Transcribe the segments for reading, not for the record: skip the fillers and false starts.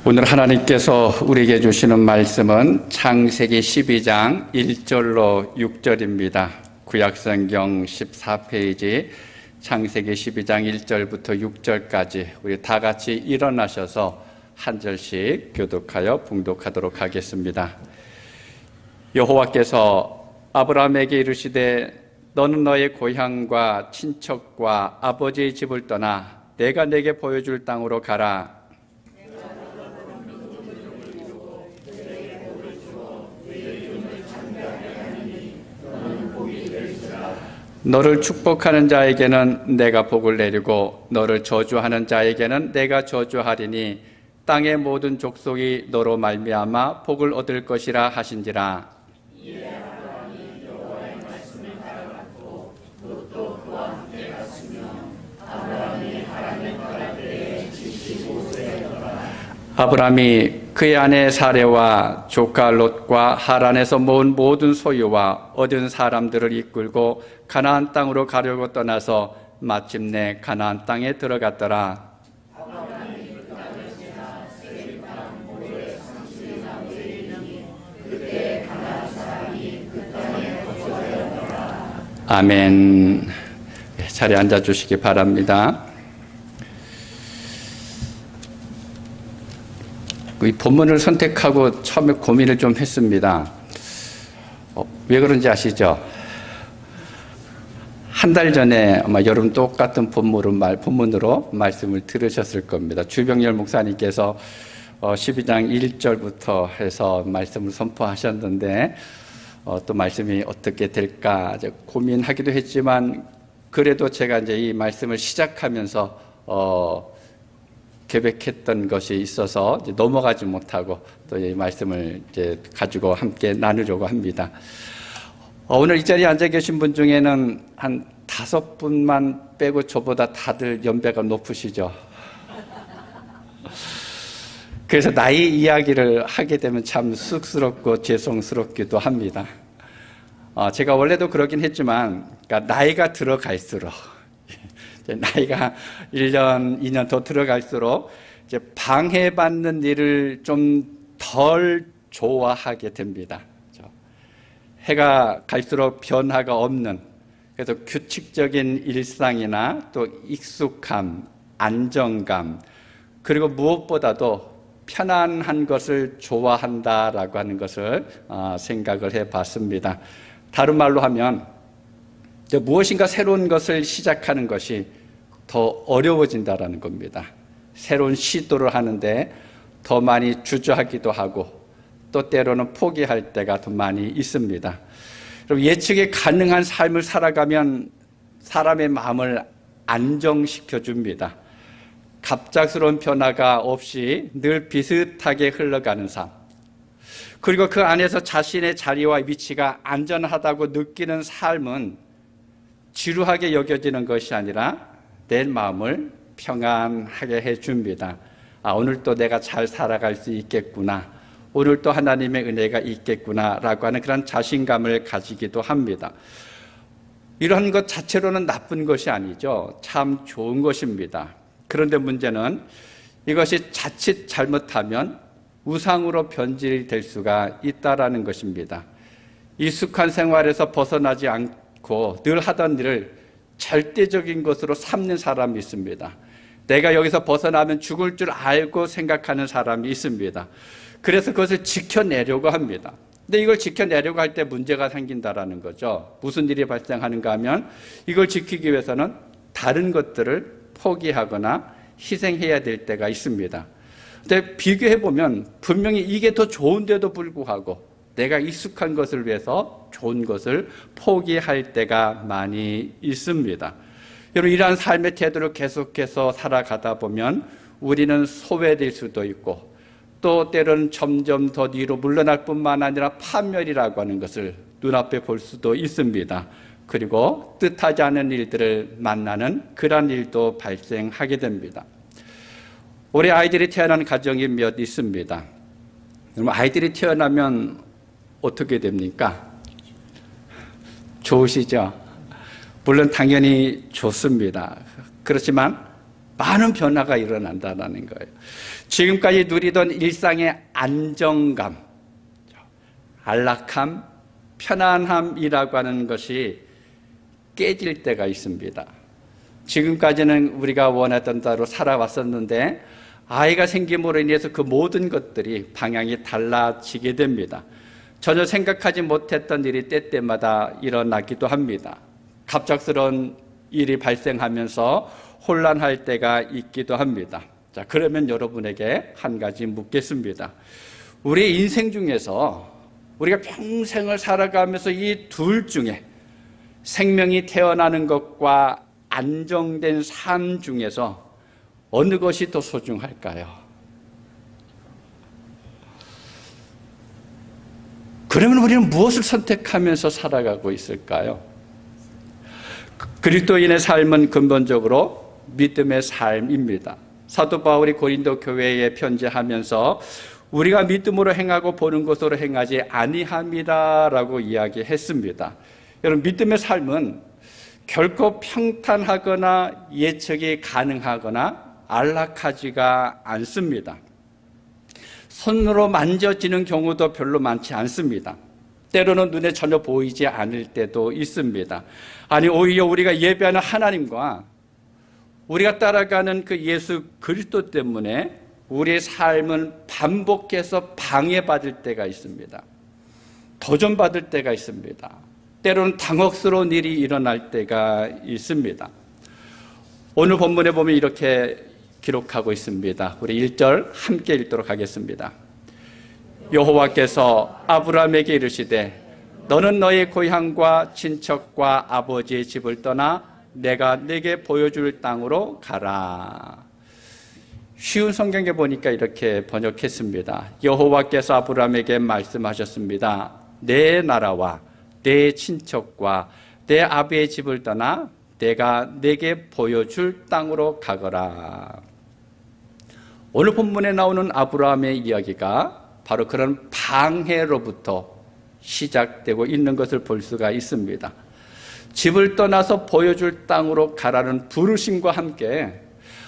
오늘 하나님께서 우리에게 주시는 말씀은 창세기 12장 1절로 6절입니다. 구약성경 14페이지 창세기 12장 1절부터 6절까지 우리 다 같이 일어나셔서 한 절씩 교독하여 봉독하도록 하겠습니다. 여호와께서 아브라함에게 이르시되 너는 너의 고향과 친척과 아버지의 집을 떠나 내가 내게 보여줄 땅으로 가라. 너를 축복하는 자에게는 내가 복을 내리고 너를 저주하는 자에게는 내가 저주하리니 땅의 모든 족속이 너로 말미암아 복을 얻을 것이라 하신지라. 아브라함이 그의 아내 사레와 조카 롯과 하란에서 모은 모든 소유와 얻은 사람들을 이끌고 가나안 땅으로 가려고 떠나서 마침내 가나안 땅에 들어갔더라. 아멘. 자리에 앉아주시기 바랍니다. 이 본문을 선택하고 처음에 고민을 좀 했습니다. 왜 그런지 아시죠? 한 달 전에 아마 여러분 똑같은 본문으로 말씀을 들으셨을 겁니다. 주병열 목사님께서 12장 1절부터 해서 말씀을 선포하셨는데 또 말씀이 어떻게 될까 고민하기도 했지만 그래도 제가 이제 이 말씀을 시작하면서 계획했던 것이 있어서 이제 넘어가지 못하고 또 이 말씀을 이제 가지고 함께 나누려고 합니다. 오늘 이 자리에 앉아 계신 분 중에는 한 5분만 빼고 저보다 다들 연배가 높으시죠. 그래서 나이 이야기를 하게 되면 참 쑥스럽고 죄송스럽기도 합니다. 제가 원래도 그러긴 했지만 그러니까 나이가 들어갈수록 나이가 1년, 2년 더 들어갈수록 이제 방해받는 일을 좀 덜 좋아하게 됩니다. 해가 갈수록 변화가 없는, 그래서 규칙적인 일상이나 또 익숙함, 안정감, 그리고 무엇보다도 편안한 것을 좋아한다라고 하는 것을 생각을 해봤습니다. 다른 말로 하면 무엇인가 새로운 것을 시작하는 것이 더 어려워진다라는 겁니다. 새로운 시도를 하는데 더 많이 주저하기도 하고 또 때로는 포기할 때가 더 많이 있습니다. 그럼 예측이 가능한 삶을 살아가면 사람의 마음을 안정시켜 줍니다. 갑작스러운 변화가 없이 늘 비슷하게 흘러가는 삶, 그리고 그 안에서 자신의 자리와 위치가 안전하다고 느끼는 삶은 지루하게 여겨지는 것이 아니라 내 마음을 평안하게 해줍니다. 오늘 또 내가 잘 살아갈 수 있겠구나, 오늘 또 하나님의 은혜가 있겠구나 라고 하는 그런 자신감을 가지기도 합니다. 이런 것 자체로는 나쁜 것이 아니죠. 참 좋은 것입니다. 그런데 문제는 이것이 자칫 잘못하면 우상으로 변질이 될 수가 있다라는 것입니다. 익숙한 생활에서 벗어나지 않고 늘 하던 일을 절대적인 것으로 삼는 사람이 있습니다. 내가 여기서 벗어나면 죽을 줄 알고 생각하는 사람이 있습니다. 그래서 그것을 지켜내려고 합니다. 근데 이걸 지켜내려고 할 때 문제가 생긴다라는 거죠. 무슨 일이 발생하는가 하면 이걸 지키기 위해서는 다른 것들을 포기하거나 희생해야 될 때가 있습니다. 근데 비교해보면 분명히 이게 더 좋은데도 불구하고 내가 익숙한 것을 위해서 좋은 것을 포기할 때가 많이 있습니다. 여러분, 이러한 삶의 태도를 계속해서 살아가다 보면 우리는 소외될 수도 있고 또 때로는 점점 더 뒤로 물러날 뿐만 아니라 파멸이라고 하는 것을 눈앞에 볼 수도 있습니다. 그리고 뜻하지 않은 일들을 만나는 그런 일도 발생하게 됩니다. 올해 아이들이 태어난 가정이 몇 있습니다. 그럼 아이들이 태어나면 어떻게 됩니까? 좋으시죠? 물론 당연히 좋습니다. 그렇지만 많은 변화가 일어난다는 거예요. 지금까지 누리던 일상의 안정감, 안락함, 편안함이라고 하는 것이 깨질 때가 있습니다. 지금까지는 우리가 원하던 대로 살아왔었는데 아이가 생김으로 인해서 그 모든 것들이 방향이 달라지게 됩니다. 전혀 생각하지 못했던 일이 때때마다 일어나기도 합니다. 갑작스러운 일이 발생하면서 혼란할 때가 있기도 합니다. 자, 그러면 여러분에게 한 가지 묻겠습니다. 우리 인생 중에서 우리가 평생을 살아가면서 이 둘 중에 생명이 태어나는 것과 안정된 삶 중에서 어느 것이 더 소중할까요? 그러면 우리는 무엇을 선택하면서 살아가고 있을까요? 그리스도인의 삶은 근본적으로 믿음의 삶입니다. 사도 바울이 고린도 교회에 편지하면서 우리가 믿음으로 행하고 보는 것으로 행하지 아니함이다라고 이야기했습니다. 여러분, 믿음의 삶은 결코 평탄하거나 예측이 가능하거나 안락하지가 않습니다. 손으로 만져지는 경우도 별로 많지 않습니다. 때로는 눈에 전혀 보이지 않을 때도 있습니다. 아니, 오히려 우리가 예배하는 하나님과 우리가 따라가는 그 예수 그리스도 때문에 우리의 삶은 반복해서 방해받을 때가 있습니다. 도전받을 때가 있습니다. 때로는 당혹스러운 일이 일어날 때가 있습니다. 오늘 본문에 보면 이렇게 기록하고 있습니다. 우리 1절 함께 읽도록 하겠습니다. 여호와께서 아브라함에게 이르시되 너는 너의 고향과 친척과 아버지의 집을 떠나 내가 네게 보여줄 땅으로 가라. 쉬운 성경에 보니까 이렇게 번역했습니다. 여호와께서 아브라함에게 말씀하셨습니다. 내 나라와 내 친척과 내 아비의 집을 떠나 내가 네게 보여줄 땅으로 가거라. 오늘 본문에 나오는 아브라함의 이야기가 바로 그런 방해로부터 시작되고 있는 것을 볼 수가 있습니다. 집을 떠나서 보여줄 땅으로 가라는 부르심과 함께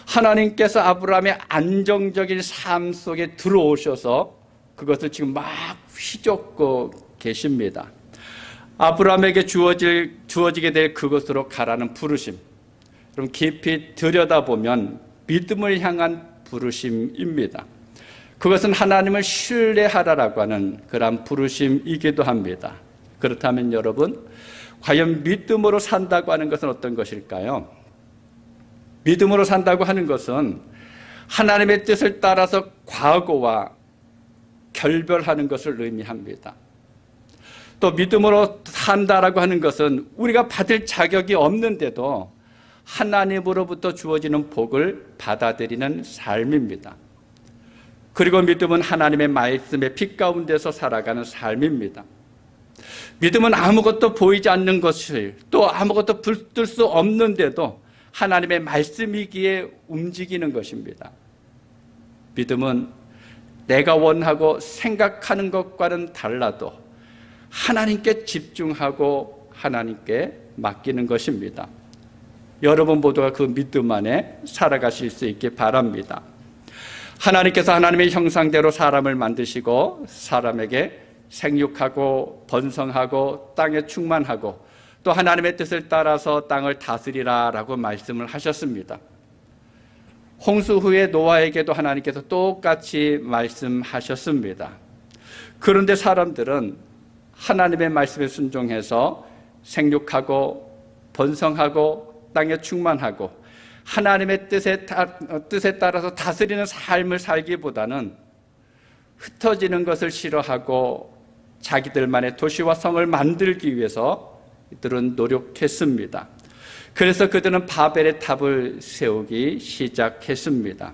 하나님께서 아브라함의 안정적인 삶 속에 들어오셔서 그것을 지금 막 휘젓고 계십니다. 아브라함에게 주어지게 될 그것으로 가라는 부르심, 그럼 깊이 들여다보면 믿음을 향한 부르심입니다. 그것은 하나님을 신뢰하라라고 하는 그런 부르심이기도 합니다. 그렇다면 여러분, 과연 믿음으로 산다고 하는 것은 어떤 것일까요? 믿음으로 산다고 하는 것은 하나님의 뜻을 따라서 과거와 결별하는 것을 의미합니다. 또 믿음으로 산다라고 하는 것은 우리가 받을 자격이 없는데도 하나님으로부터 주어지는 복을 받아들이는 삶입니다. 그리고 믿음은 하나님의 말씀의 빛 가운데서 살아가는 삶입니다. 믿음은 아무것도 보이지 않는 것을 또 아무것도 붙들 수 없는데도 하나님의 말씀이기에 움직이는 것입니다. 믿음은 내가 원하고 생각하는 것과는 달라도 하나님께 집중하고 하나님께 맡기는 것입니다. 여러분 모두가 그 믿음 안에 살아가실 수 있기 바랍니다. 하나님께서 하나님의 형상대로 사람을 만드시고 사람에게 생육하고 번성하고 땅에 충만하고 또 하나님의 뜻을 따라서 땅을 다스리라 라고 말씀을 하셨습니다. 홍수 후에 노아에게도 하나님께서 똑같이 말씀하셨습니다. 그런데 사람들은 하나님의 말씀에 순종해서 생육하고 번성하고 땅에 충만하고 하나님의 뜻에 따라서 다스리는 삶을 살기보다는 흩어지는 것을 싫어하고 자기들만의 도시와 성을 만들기 위해서 이들은 노력했습니다. 그래서 그들은 바벨의 탑을 세우기 시작했습니다.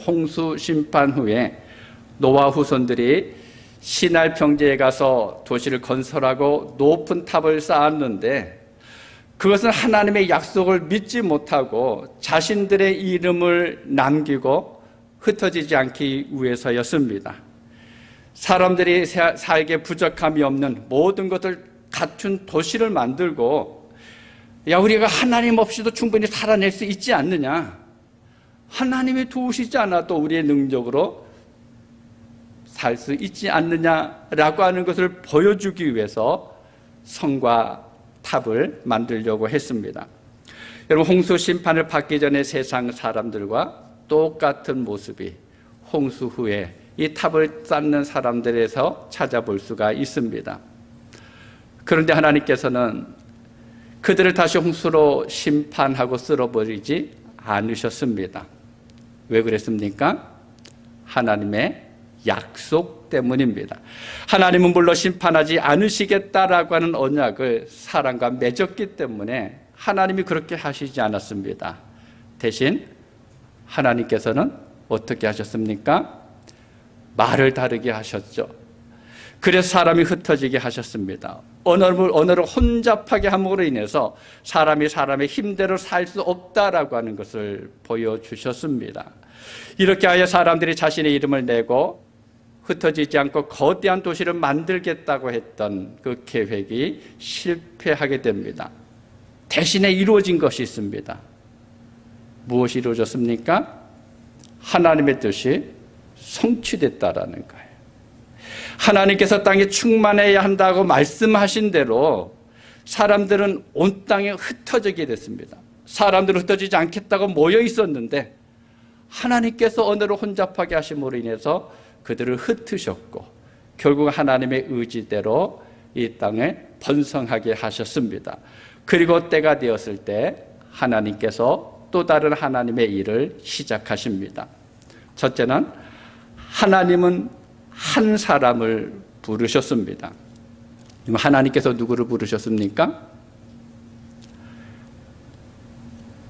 홍수 심판 후에 노아 후손들이 시날 평지에 가서 도시를 건설하고 높은 탑을 쌓았는데 그것은 하나님의 약속을 믿지 못하고 자신들의 이름을 남기고 흩어지지 않기 위해서였습니다. 사람들이 살기에 부족함이 없는 모든 것을 갖춘 도시를 만들고 야, 우리가 하나님 없이도 충분히 살아낼 수 있지 않느냐, 하나님이 도우시지 않아도 우리의 능력으로 살 수 있지 않느냐라고 하는 것을 보여주기 위해서 성과 탑을 만들려고 했습니다. 여러분, 홍수 심판을 받기 전에 세상 사람들과 똑같은 모습이 홍수 후에 이 탑을 쌓는 사람들에서 찾아볼 수가 있습니다. 그런데 하나님께서는 그들을 다시 홍수로 심판하고 쓸어버리지 않으셨습니다. 왜 그랬습니까? 하나님의 약속 때문입니다. 하나님은 물론 심판하지 않으시겠다라고 하는 언약을 사람과 맺었기 때문에 하나님이 그렇게 하시지 않았습니다. 대신 하나님께서는 어떻게 하셨습니까? 말을 다르게 하셨죠. 그래서 사람이 흩어지게 하셨습니다. 언어를 혼잡하게 함으로 인해서 사람이 사람의 힘대로 살 수 없다라고 하는 것을 보여주셨습니다. 이렇게 하여 사람들이 자신의 이름을 내고 흩어지지 않고 거대한 도시를 만들겠다고 했던 그 계획이 실패하게 됩니다. 대신에 이루어진 것이 있습니다. 무엇이 이루어졌습니까? 하나님의 뜻이 성취됐다라는 거예요. 하나님께서 땅에 충만해야 한다고 말씀하신 대로 사람들은 온 땅에 흩어지게 됐습니다. 사람들은 흩어지지 않겠다고 모여 있었는데 하나님께서 언어를 혼잡하게 하심으로 인해서 그들을 흩으셨고 결국 하나님의 의지대로 이 땅에 번성하게 하셨습니다. 그리고 때가 되었을 때 하나님께서 또 다른 하나님의 일을 시작하십니다. 첫째는 하나님은 한 사람을 부르셨습니다. 하나님께서 누구를 부르셨습니까?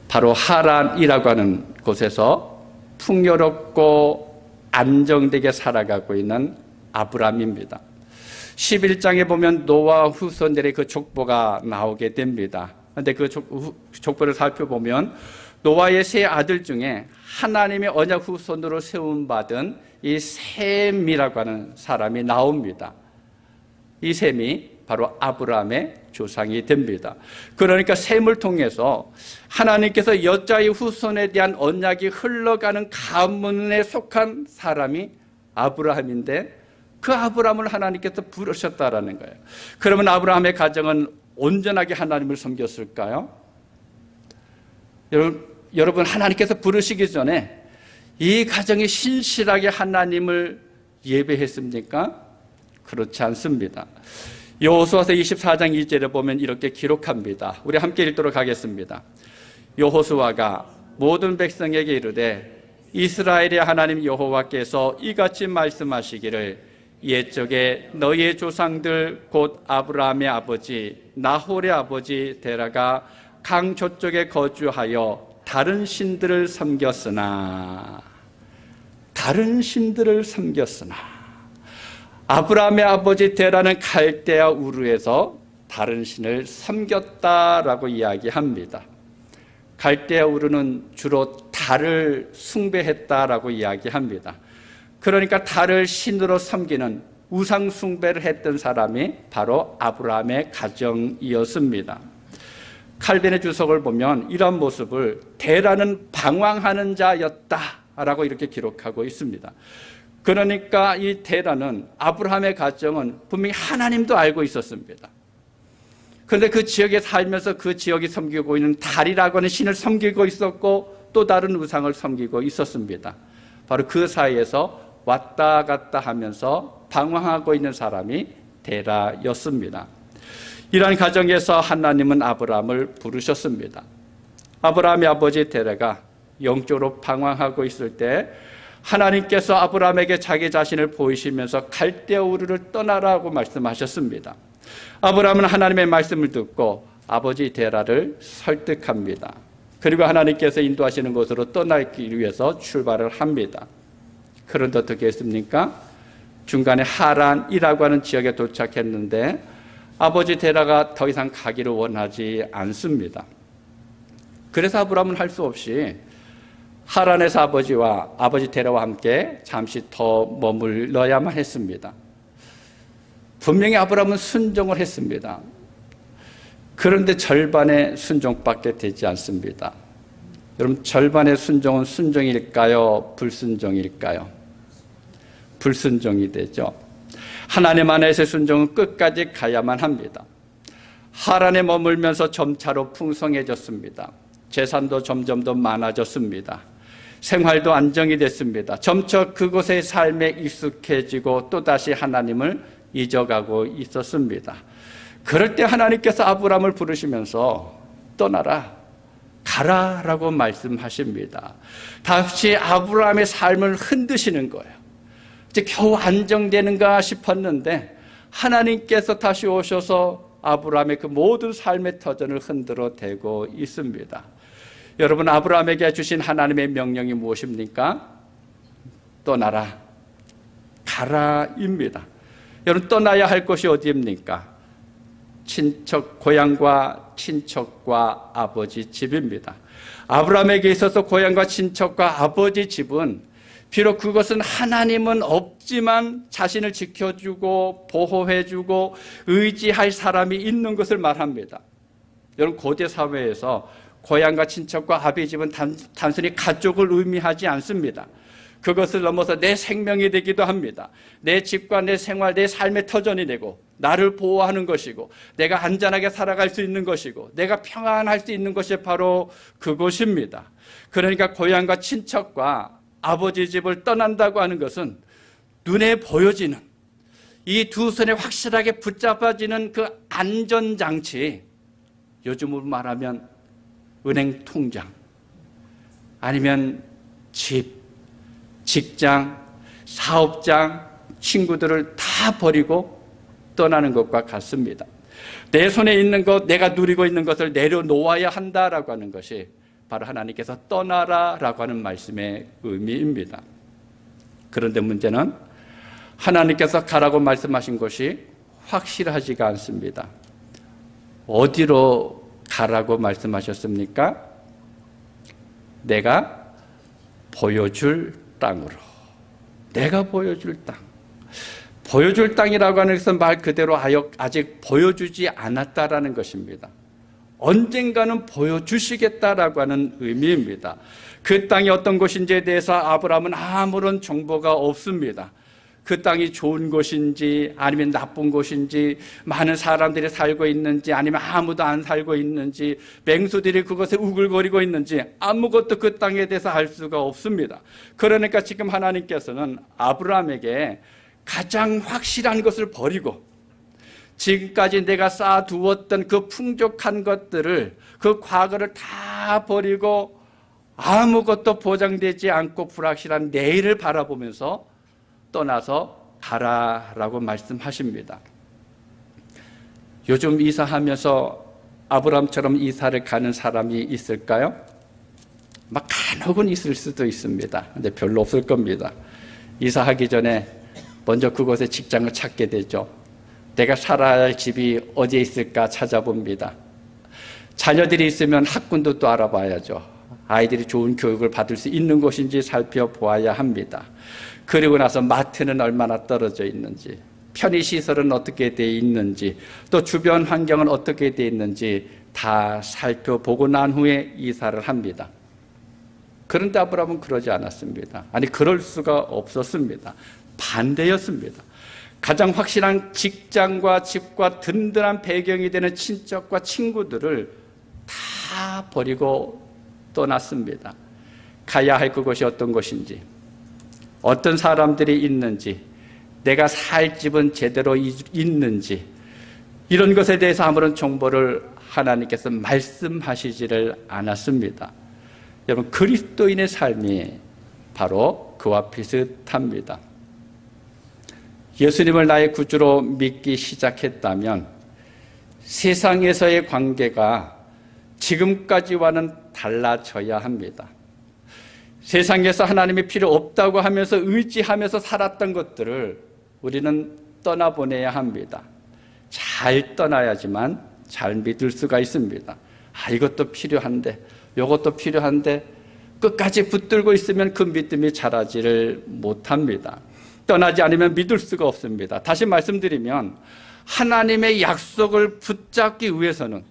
바로 하란이라고 하는 곳에서 풍요롭고 안정되게 살아가고 있는 아브람입니다. 11장에 보면 노아 후손들의 그 족보가 나오게 됩니다. 그런데 그 족보를 살펴보면 노아의 세 아들 중에 하나님의 언약 후손으로 세움받은 이 셈이라고 하는 사람이 나옵니다. 이 셈이 바로 아브라함의 조상이 됩니다. 그러니까 셈을 통해서 하나님께서 여자의 후손에 대한 언약이 흘러가는 가문에 속한 사람이 아브라함인데 그 아브라함을 하나님께서 부르셨다라는 거예요. 그러면 아브라함의 가정은 온전하게 하나님을 섬겼을까요? 여러분, 하나님께서 부르시기 전에 이 가정이 신실하게 하나님을 예배했습니까? 그렇지 않습니다. 여호수아서 24장 2절에 보면 이렇게 기록합니다. 우리 함께 읽도록 하겠습니다. 여호수아가 모든 백성에게 이르되 이스라엘의 하나님 여호와께서 이같이 말씀하시기를 옛적에 너희의 조상들 곧 아브라함의 아버지 나홀의 아버지 데라가 강 저쪽에 거주하여 다른 신들을 섬겼으나 아브라함의 아버지 데라는 갈대아 우르에서 다른 신을 섬겼다라고 이야기합니다. 갈대아 우르는 주로 달을 숭배했다라고 이야기합니다. 그러니까 달을 신으로 섬기는 우상 숭배를 했던 사람이 바로 아브라함의 가정이었습니다. 칼빈의 주석을 보면 이런 모습을 데라는 방황하는 자였다라고 이렇게 기록하고 있습니다. 그러니까 이 데라는 아브라함의 가정은 분명히 하나님도 알고 있었습니다. 그런데 그 지역에 살면서 그 지역이 섬기고 있는 달이라고 하는 신을 섬기고 있었고 또 다른 우상을 섬기고 있었습니다. 바로 그 사이에서 왔다 갔다 하면서 방황하고 있는 사람이 데라였습니다. 이러한 가정에서 하나님은 아브라함을 부르셨습니다. 아브라함의 아버지 데라가 영적으로 방황하고 있을 때 하나님께서 아브라함에게 자기 자신을 보이시면서 갈대아 우르를 떠나라고 말씀하셨습니다. 아브라함은 하나님의 말씀을 듣고 아버지 데라를 설득합니다. 그리고 하나님께서 인도하시는 곳으로 떠나기 위해서 출발을 합니다. 그런데 어떻게 했습니까? 중간에 하란이라고 하는 지역에 도착했는데 아버지 데라가 더 이상 가기를 원하지 않습니다. 그래서 아브라함은 할 수 없이 하란에서 아버지와 아버지 데라와 함께 잠시 더 머물러야만 했습니다. 분명히 아브라함은 순종을 했습니다. 그런데 절반의 순종밖에 되지 않습니다. 여러분, 절반의 순종은 순종일까요? 불순종일까요? 불순종이 되죠. 하나님 안에서의 순종은 끝까지 가야만 합니다. 하란에 머물면서 점차로 풍성해졌습니다. 재산도 점점 더 많아졌습니다. 생활도 안정이 됐습니다. 점차 그곳의 삶에 익숙해지고 또다시 하나님을 잊어가고 있었습니다. 그럴 때 하나님께서 아브라함을 부르시면서 떠나라, 가라라고 말씀하십니다. 다시 아브라함의 삶을 흔드시는 거예요. 이제 겨우 안정되는가 싶었는데 하나님께서 다시 오셔서 아브라함의 그 모든 삶의 터전을 흔들어 대고 있습니다. 여러분, 아브라함에게 주신 하나님의 명령이 무엇입니까? 떠나라, 가라입니다. 여러분, 떠나야 할 곳이 어디입니까? 친척, 고향과 친척과 아버지 집입니다. 아브라함에게 있어서 고향과 친척과 아버지 집은 비록 그것은 하나님은 없지만 자신을 지켜주고 보호해주고 의지할 사람이 있는 것을 말합니다. 여러분, 고대 사회에서 고향과 친척과 아버지 집은 단순히 가족을 의미하지 않습니다. 그것을 넘어서 내 생명이 되기도 합니다. 내 집과 내 생활, 내 삶의 터전이 되고 나를 보호하는 것이고 내가 안전하게 살아갈 수 있는 것이고 내가 평안할 수 있는 것이 바로 그곳입니다. 그러니까 고향과 친척과 아버지 집을 떠난다고 하는 것은 눈에 보여지는 이 두 손에 확실하게 붙잡아지는 그 안전장치, 요즘으로 말하면 은행 통장, 아니면 집, 직장, 사업장, 친구들을 다 버리고 떠나는 것과 같습니다. 내 손에 있는 것, 내가 누리고 있는 것을 내려놓아야 한다라고 하는 것이 바로 하나님께서 떠나라라고 하는 말씀의 의미입니다. 그런데 문제는 하나님께서 가라고 말씀하신 것이 확실하지가 않습니다. 어디로 가라고 말씀하셨습니까? 내가 보여줄 땅으로. 내가 보여줄 땅. 보여줄 땅이라고 하는 것은 말 그대로 아직 보여주지 않았다라는 것입니다. 언젠가는 보여주시겠다라고 하는 의미입니다. 그 땅이 어떤 곳인지에 대해서 아브라함은 아무런 정보가 없습니다. 그 땅이 좋은 곳인지 아니면 나쁜 곳인지, 많은 사람들이 살고 있는지 아니면 아무도 안 살고 있는지, 맹수들이 그것에 우글거리고 있는지 아무것도 그 땅에 대해서 알 수가 없습니다. 그러니까 지금 하나님께서는 아브라함에게 가장 확실한 것을 버리고 지금까지 내가 쌓아두었던 그 풍족한 것들을, 그 과거를 다 버리고 아무것도 보장되지 않고 불확실한 내일을 바라보면서 떠나서 가라라고 말씀하십니다. 요즘 이사하면서 아브라함처럼 이사를 가는 사람이 있을까요? 막 간혹은 있을 수도 있습니다. 근데 별로 없을 겁니다. 이사하기 전에 먼저 그곳에 직장을 찾게 되죠. 내가 살아야 할 집이 어디에 있을까 찾아봅니다. 자녀들이 있으면 학군도 또 알아봐야죠. 아이들이 좋은 교육을 받을 수 있는 곳인지 살펴보아야 합니다. 그리고 나서 마트는 얼마나 떨어져 있는지, 편의시설은 어떻게 되어 있는지, 또 주변 환경은 어떻게 되어 있는지 다 살펴보고 난 후에 이사를 합니다. 그런데 아브라함은 그러지 않았습니다. 아니, 그럴 수가 없었습니다. 반대였습니다. 가장 확실한 직장과 집과 든든한 배경이 되는 친척과 친구들을 다 버리고 떠났습니다. 가야 할 그곳이 어떤 곳인지, 어떤 사람들이 있는지, 내가 살 집은 제대로 있는지, 이런 것에 대해서 아무런 정보를 하나님께서 말씀하시지를 않았습니다. 여러분, 그리스도인의 삶이 바로 그와 비슷합니다. 예수님을 나의 구주로 믿기 시작했다면 세상에서의 관계가 지금까지와는 달라져야 합니다. 세상에서 하나님이 필요 없다고 하면서 의지하면서 살았던 것들을 우리는 떠나보내야 합니다. 잘 떠나야지만 잘 믿을 수가 있습니다. 이것도 필요한데, 이것도 필요한데 끝까지 붙들고 있으면 그 믿음이 자라지를 못합니다. 떠나지 않으면 믿을 수가 없습니다. 다시 말씀드리면 하나님의 약속을 붙잡기 위해서는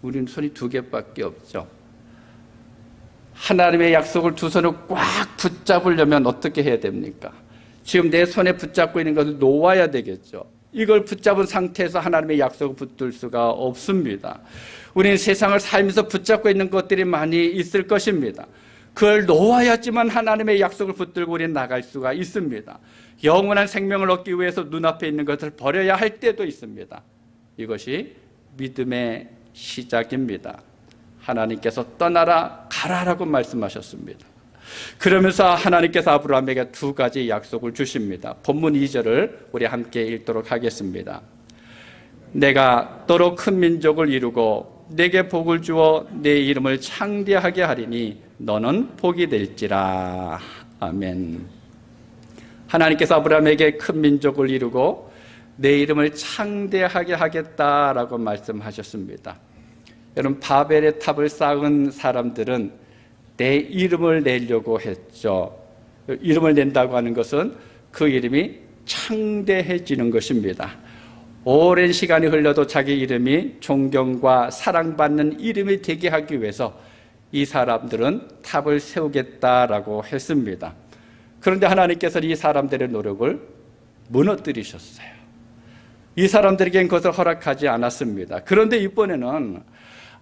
우리는 손이 두 개밖에 없죠. 하나님의 약속을 두 손을 꽉 붙잡으려면 어떻게 해야 됩니까? 지금 내 손에 붙잡고 있는 것을 놓아야 되겠죠. 이걸 붙잡은 상태에서 하나님의 약속을 붙들 수가 없습니다. 우리는 세상을 살면서 붙잡고 있는 것들이 많이 있을 것입니다. 그걸 놓아야지만 하나님의 약속을 붙들고 우리는 나갈 수가 있습니다. 영원한 생명을 얻기 위해서 눈앞에 있는 것을 버려야 할 때도 있습니다. 이것이 믿음의 시작입니다. 하나님께서 떠나라 가라라고 말씀하셨습니다. 그러면서 하나님께서 아브라함에게 두 가지 약속을 주십니다. 본문 2절을 우리 함께 읽도록 하겠습니다. 내가 너로 큰 민족을 이루고 내게 복을 주어 내 이름을 창대하게 하리니 너는 복이 될지라. 아멘. 하나님께서 아브라함에게 큰 민족을 이루고 내 이름을 창대하게 하겠다라고 말씀하셨습니다. 여러분, 바벨의 탑을 쌓은 사람들은 내 이름을 내려고 했죠. 이름을 낸다고 하는 것은 그 이름이 창대해지는 것입니다. 오랜 시간이 흘러도 자기 이름이 존경과 사랑받는 이름이 되게 하기 위해서 이 사람들은 탑을 세우겠다라고 했습니다. 그런데 하나님께서는 이 사람들의 노력을 무너뜨리셨어요. 이 사람들에게는 그것을 허락하지 않았습니다. 그런데 이번에는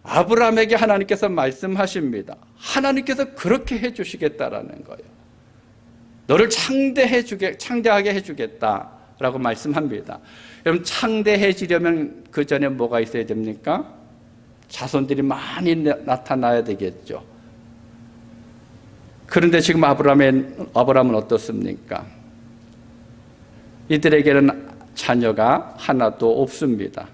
아브라함에게 하나님께서 말씀하십니다. 하나님께서 그렇게 해주시겠다라는 거예요. 너를 창대하게 해주겠다라고 말씀합니다. 여러분, 창대해지려면 그 전에 뭐가 있어야 됩니까? 자손들이 많이 나타나야 되겠죠. 그런데 지금 아브라함은 어떻습니까? 이들에게는 자녀가 하나도 없습니다.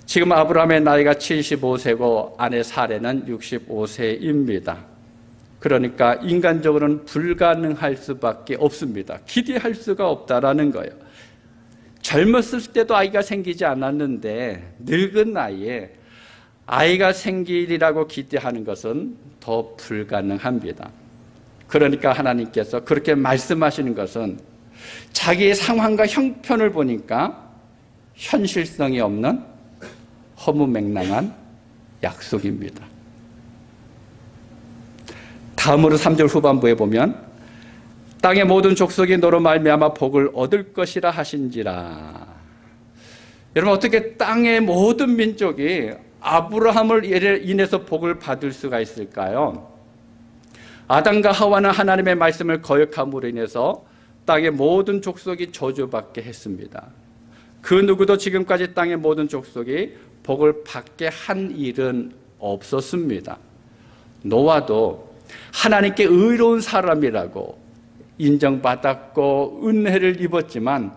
지금 아브라함의 나이가 75세고 아내 사레는 65세입니다. 그러니까 인간적으로는 불가능할 수밖에 없습니다. 기대할 수가 없다라는 거예요. 젊었을 때도 아이가 생기지 않았는데 늙은 나이에 아이가 생기리라고 기대하는 것은 더 불가능합니다. 그러니까 하나님께서 그렇게 말씀하시는 것은 자기의 상황과 형편을 보니까 현실성이 없는 허무맹랑한 약속입니다. 다음으로 3절 후반부에 보면 땅의 모든 족속이 너로 말미암아 복을 얻을 것이라 하신지라. 여러분, 어떻게 땅의 모든 민족이 아브라함을 인해서 복을 받을 수가 있을까요? 아담과 하와는 하나님의 말씀을 거역함으로 인해서 땅의 모든 족속이 저주받게 했습니다. 그 누구도 지금까지 땅의 모든 족속이 복을 받게 한 일은 없었습니다. 노아도 하나님께 의로운 사람이라고 인정받았고 은혜를 입었지만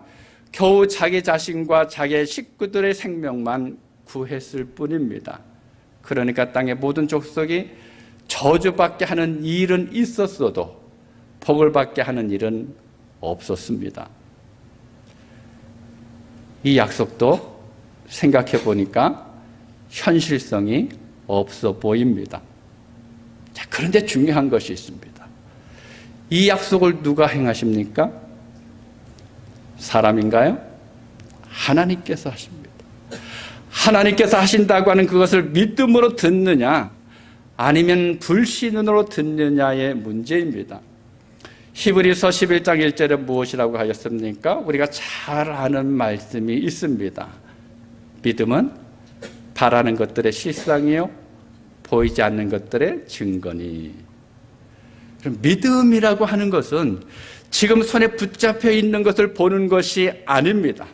겨우 자기 자신과 자기 식구들의 생명만 구했을 뿐입니다. 그러니까 땅의 모든 족속이 저주받게 하는 일은 있었어도 복을 받게 하는 일은 없었습니다. 이 약속도 생각해 보니까 현실성이 없어 보입니다. 자, 그런데 중요한 것이 있습니다. 이 약속을 누가 행하십니까? 사람인가요? 하나님께서 하십니다. 하나님께서 하신다고 하는 그것을 믿음으로 듣느냐 아니면 불신으로 듣느냐의 문제입니다. 히브리서 11장 1절에 무엇이라고 하였습니까? 우리가 잘 아는 말씀이 있습니다. 믿음은 바라는 것들의 실상이요 보이지 않는 것들의 증거니. 믿음이라고 하는 것은 지금 손에 붙잡혀 있는 것을 보는 것이 아닙니다.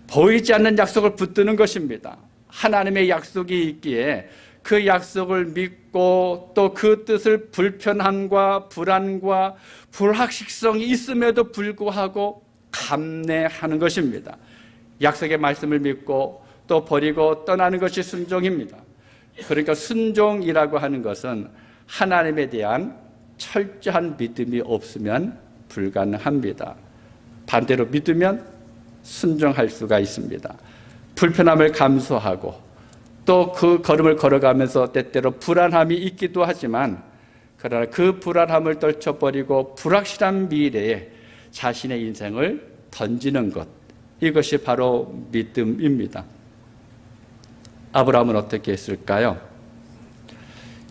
보이지 않는 약속을 붙드는 것입니다. 하나님의 약속이 있기에 그 약속을 믿고 또 그 뜻을 불편함과 불안과 불확실성이 있음에도 불구하고 감내하는 것입니다. 약속의 말씀을 믿고 또 버리고 떠나는 것이 순종입니다. 그러니까 순종이라고 하는 것은 하나님에 대한 철저한 믿음이 없으면 불가능합니다. 반대로 믿으면 순종할 수가 있습니다. 불편함을 감수하고 또 그 걸음을 걸어가면서 때때로 불안함이 있기도 하지만 그러나 그 불안함을 떨쳐버리고 불확실한 미래에 자신의 인생을 던지는 것, 이것이 바로 믿음입니다. 아브라함은 어떻게 했을까요?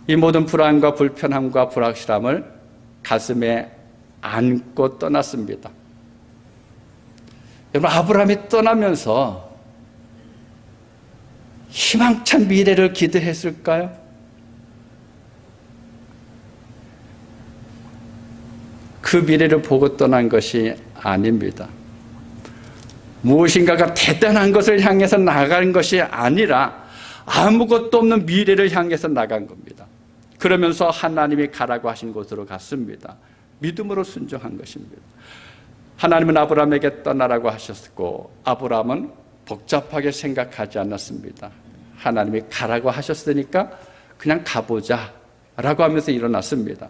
이 모든 불안과 불편함과 불확실함을 가슴에 안고 떠났습니다. 여러분, 아브라함이 떠나면서 희망찬 미래를 기대했을까요? 그 미래를 보고 떠난 것이 아닙니다. 무엇인가가 대단한 것을 향해서 나간 것이 아니라 아무것도 없는 미래를 향해서 나간 겁니다. 그러면서 하나님이 가라고 하신 곳으로 갔습니다. 믿음으로 순종한 것입니다. 하나님은 아브라함에게 떠나라고 하셨고 아브라함은 복잡하게 생각하지 않았습니다. 하나님이 가라고 하셨으니까 그냥 가보자 라고 하면서 일어났습니다.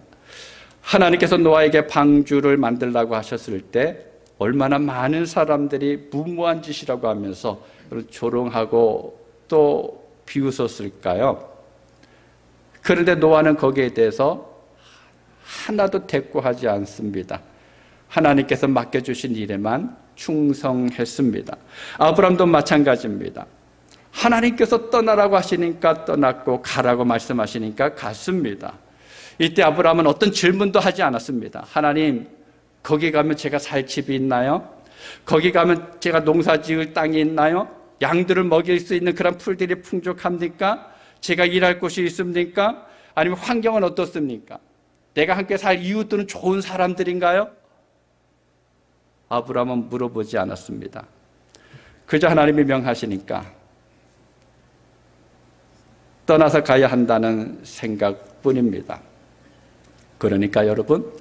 하나님께서 노아에게 방주를 만들라고 하셨을 때 얼마나 많은 사람들이 무모한 짓이라고 하면서 조롱하고 또 비웃었을까요? 그런데 노아는 거기에 대해서 하나도 대꾸하지 않습니다. 하나님께서 맡겨주신 일에만 충성했습니다. 아브라함도 마찬가지입니다. 하나님께서 떠나라고 하시니까 떠났고 가라고 말씀하시니까 갔습니다. 이때 아브라함은 어떤 질문도 하지 않았습니다. 하나님, 거기 가면 제가 살 집이 있나요? 거기 가면 제가 농사 지을 땅이 있나요? 양들을 먹일 수 있는 그런 풀들이 풍족합니까? 제가 일할 곳이 있습니까? 아니면 환경은 어떻습니까? 내가 함께 살 이웃들은 좋은 사람들인가요? 아브라함은 물어보지 않았습니다. 그저 하나님이 명하시니까 떠나서 가야 한다는 생각뿐입니다. 그러니까 여러분,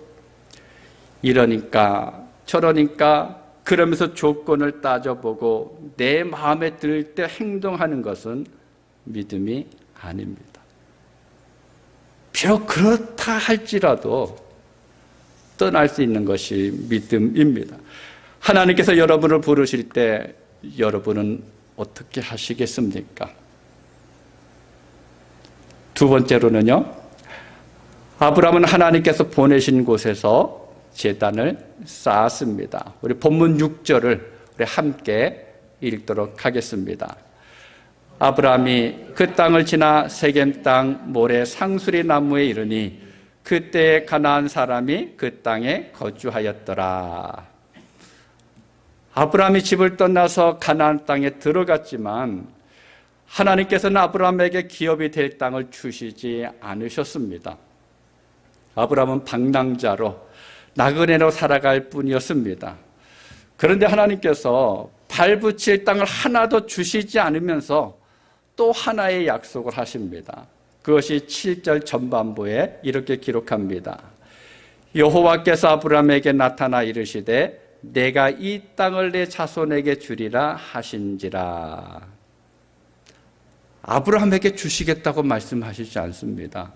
이러니까 저러니까 그러면서 조건을 따져보고 내 마음에 들 때 행동하는 것은 믿음이 아닙니다. 비록 그렇다 할지라도 떠날 수 있는 것이 믿음입니다. 하나님께서 여러분을 부르실 때 여러분은 어떻게 하시겠습니까? 두 번째로는요, 아브라함은 하나님께서 보내신 곳에서 제단을 쌓았습니다. 우리 본문 6절을 우리 함께 읽도록 하겠습니다. 아브라함이 그 땅을 지나 세겜 땅 모래 상수리 나무에 이르니 그때 가나안 사람이 그 땅에 거주하였더라. 아브라함이 집을 떠나서 가나안 땅에 들어갔지만 하나님께서는 아브라함에게 기업이 될 땅을 주시지 않으셨습니다. 아브라함은 방랑자로 나그네로 살아갈 뿐이었습니다. 그런데 하나님께서 발붙일 땅을 하나도 주시지 않으면서 또 하나의 약속을 하십니다. 그것이 7절 전반부에 이렇게 기록합니다. 여호와께서 아브라함에게 나타나 이르시되 내가 이 땅을 내 자손에게 주리라 하신지라. 아브라함에게 주시겠다고 말씀하시지 않습니다.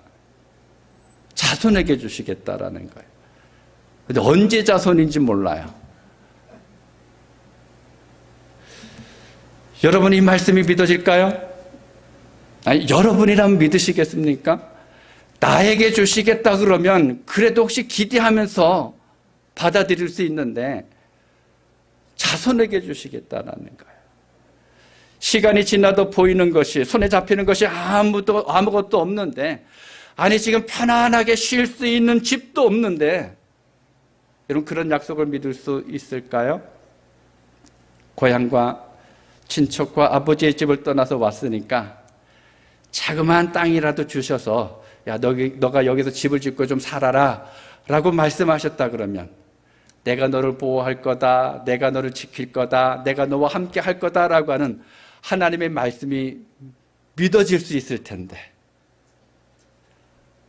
자손에게 주시겠다라는 거예요. 근데 언제 자손인지 몰라요. 여러분, 이 말씀이 믿어질까요? 아니, 여러분이라면 믿으시겠습니까? 나에게 주시겠다 그러면 그래도 혹시 기대하면서 받아들일 수 있는데 자손에게 주시겠다라는 거예요. 시간이 지나도 보이는 것이, 손에 잡히는 것이 아무것도 없는데, 아니 지금 편안하게 쉴 수 있는 집도 없는데 여러분, 그런 약속을 믿을 수 있을까요? 고향과 친척과 아버지의 집을 떠나서 왔으니까 자그마한 땅이라도 주셔서 야, 너가 여기서 집을 짓고 좀 살아라 라고 말씀하셨다 그러면 내가 너를 보호할 거다, 내가 너를 지킬 거다, 내가 너와 함께 할 거다라고 하는 하나님의 말씀이 믿어질 수 있을 텐데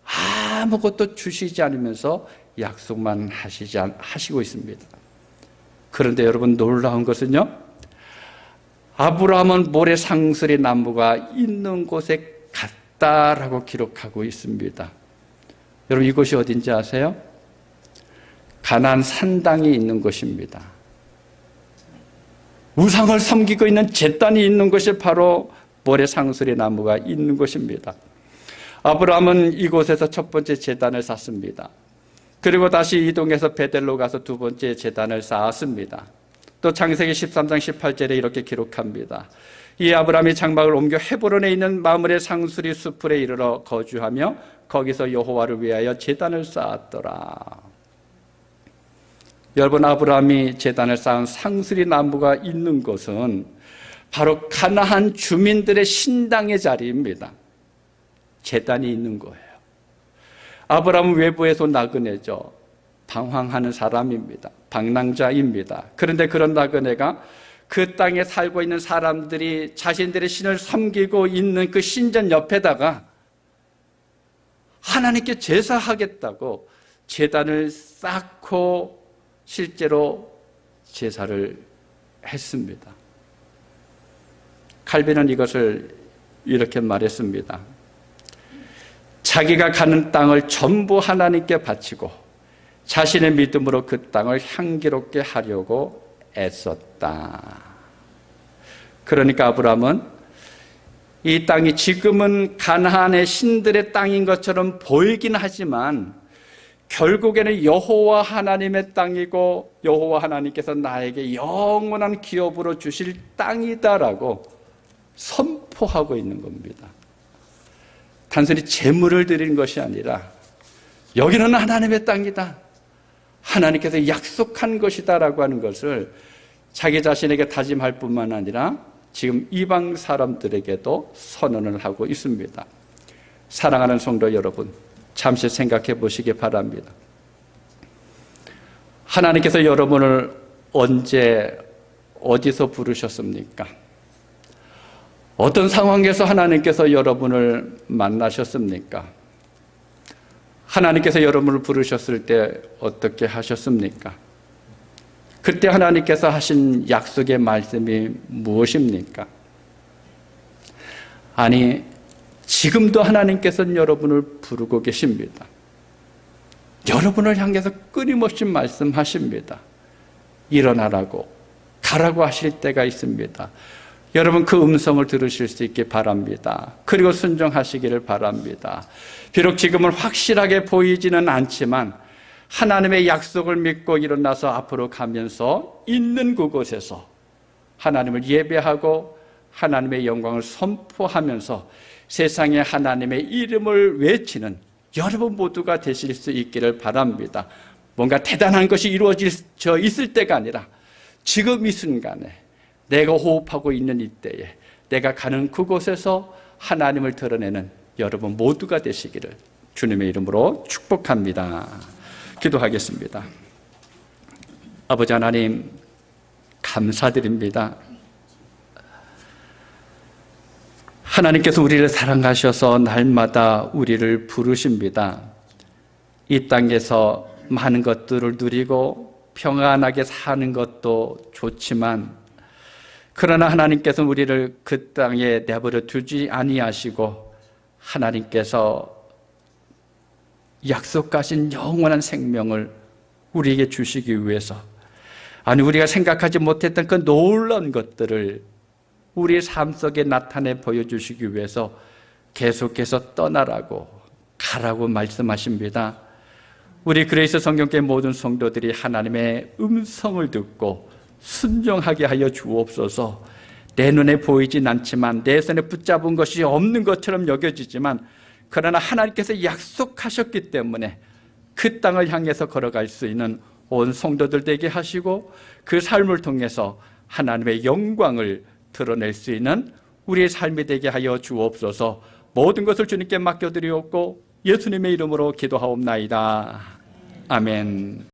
아무것도 주시지 않으면서 약속만 하시고 있습니다. 그런데 여러분, 놀라운 것은요, 아브라함은 모래 상수리 나무가 있는 곳에 갔다라고 기록하고 있습니다. 여러분, 이곳이 어딘지 아세요? 가나안 산당이 있는 곳입니다. 우상을 섬기고 있는 제단이 있는 곳이 바로 모래 상수리 나무가 있는 곳입니다. 아브라함은 이곳에서 첫 번째 제단을 쌓습니다. 그리고 다시 이동해서 베델로 가서 두 번째 제단을 쌓았습니다. 또 창세기 13장 18절에 이렇게 기록합니다. 이 아브라함이 장막을 옮겨 헤브론에 있는 마므레 상수리 수풀에 이르러 거주하며 거기서 여호와를 위하여 제단을 쌓았더라. 여러분, 아브라함이 제단을 쌓은 상수리 나무가 있는 곳은 바로 가나안 주민들의 신당의 자리입니다. 제단이 있는 거예요. 아브라함은 외부에서 나그네죠. 방황하는 사람입니다. 방랑자입니다. 그런데 그런 나그네가 그 땅에 살고 있는 사람들이 자신들의 신을 섬기고 있는 그 신전 옆에다가 하나님께 제사하겠다고 제단을 쌓고 실제로 제사를 했습니다. 칼빈은 이것을 이렇게 말했습니다. 자기가 가는 땅을 전부 하나님께 바치고 자신의 믿음으로 그 땅을 향기롭게 하려고 애썼다. 그러니까 아브라함은 이 땅이 지금은 가나안의 신들의 땅인 것처럼 보이긴 하지만 결국에는 여호와 하나님의 땅이고 여호와 하나님께서 나에게 영원한 기업으로 주실 땅이다라고 선포하고 있는 겁니다. 단순히 재물을 드리는 것이 아니라 여기는 하나님의 땅이다, 하나님께서 약속한 것이다라고 하는 것을 자기 자신에게 다짐할 뿐만 아니라 지금 이방 사람들에게도 선언을 하고 있습니다. 사랑하는 성도 여러분, 잠시 생각해 보시기 바랍니다. 하나님께서 여러분을 언제 어디서 부르셨습니까? 어떤 상황에서 하나님께서 여러분을 만나셨습니까? 하나님께서 여러분을 부르셨을 때 어떻게 하셨습니까? 그때 하나님께서 하신 약속의 말씀이 무엇입니까? 아니, 지금도 하나님께서는 여러분을 부르고 계십니다. 여러분을 향해서 끊임없이 말씀하십니다. 일어나라고, 가라고 하실 때가 있습니다. 여러분, 그 음성을 들으실 수 있기 바랍니다. 그리고 순종하시기를 바랍니다. 비록 지금은 확실하게 보이지는 않지만 하나님의 약속을 믿고 일어나서 앞으로 가면서 있는 그곳에서 하나님을 예배하고 하나님의 영광을 선포하면서 세상에 하나님의 이름을 외치는 여러분 모두가 되실 수 있기를 바랍니다. 뭔가 대단한 것이 이루어져 있을 때가 아니라 지금 이 순간에 내가 호흡하고 있는 이때에 내가 가는 그곳에서 하나님을 드러내는 여러분 모두가 되시기를 주님의 이름으로 축복합니다. 기도하겠습니다. 아버지 하나님, 감사드립니다. 하나님께서 우리를 사랑하셔서 날마다 우리를 부르십니다. 이 땅에서 많은 것들을 누리고 평안하게 사는 것도 좋지만 그러나 하나님께서 우리를 그 땅에 내버려 두지 아니하시고 하나님께서 약속하신 영원한 생명을 우리에게 주시기 위해서, 아니 우리가 생각하지 못했던 그 놀라운 것들을 우리의 삶 속에 나타내 보여주시기 위해서 계속해서 떠나라고, 가라고 말씀하십니다. 우리 그레이스 성경교회 모든 성도들이 하나님의 음성을 듣고 순종하게 하여 주옵소서. 내 눈에 보이진 않지만 내 손에 붙잡은 것이 없는 것처럼 여겨지지만 그러나 하나님께서 약속하셨기 때문에 그 땅을 향해서 걸어갈 수 있는 온 성도들 되게 하시고 그 삶을 통해서 하나님의 영광을 드러낼 수 있는 우리의 삶이 되게 하여 주옵소서. 모든 것을 주님께 맡겨드리옵고 예수님의 이름으로 기도하옵나이다. 아멘.